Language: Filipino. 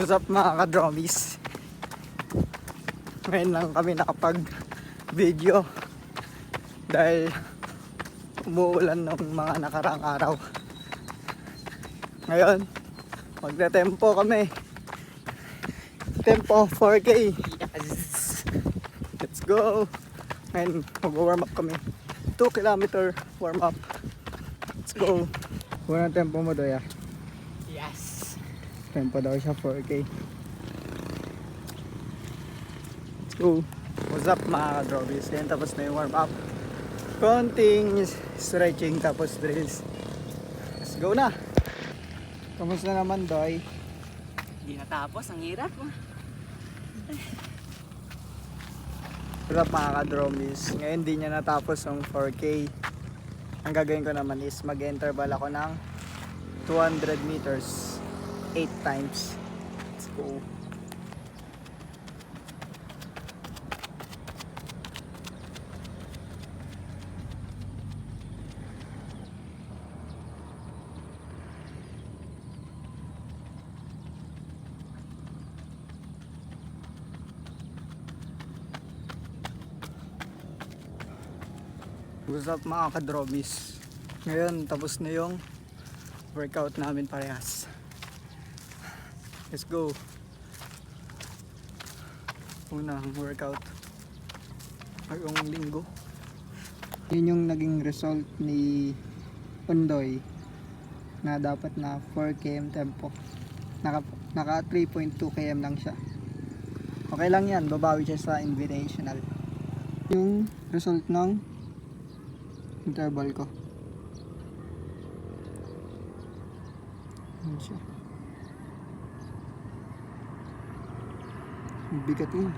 What's up mga ka-dromies? Ngayon lang kami nakapag video dahil umuulan ng mga nakaraang araw. Ngayon magte-tempo kami. Tempo 4K. Yes. Let's go. Ngayon mag-warm up kami. 2 kilometer warm up. Let's go. Unang tempo mo doya? Yes. Tempo daw siya 4K. Let's go. What's up mga ka-dromies? Yan, tapos na yung warm up. Konting stretching tapos drills. Let's go na. Kamusta naman doy? Hindi natapos, ang hirap. What's up mga ka-dromies? Ngayon di niya natapos yung 4K. Ang gagawin ko naman is mag-interval ako ng 200 meters 8 times. Let's go. What's up mga ka-dromies? Ngayon tapos na yung workout namin parehas. Let's go. Unang workout ngayong linggo. Yun yung naging result ni Undoy na dapat na 4 km tempo. Naka 3.2 km lang siya. Okay lang yan, babawi siya sa invitational. Yung result ng interval ko. Yan siya. Bigat yun.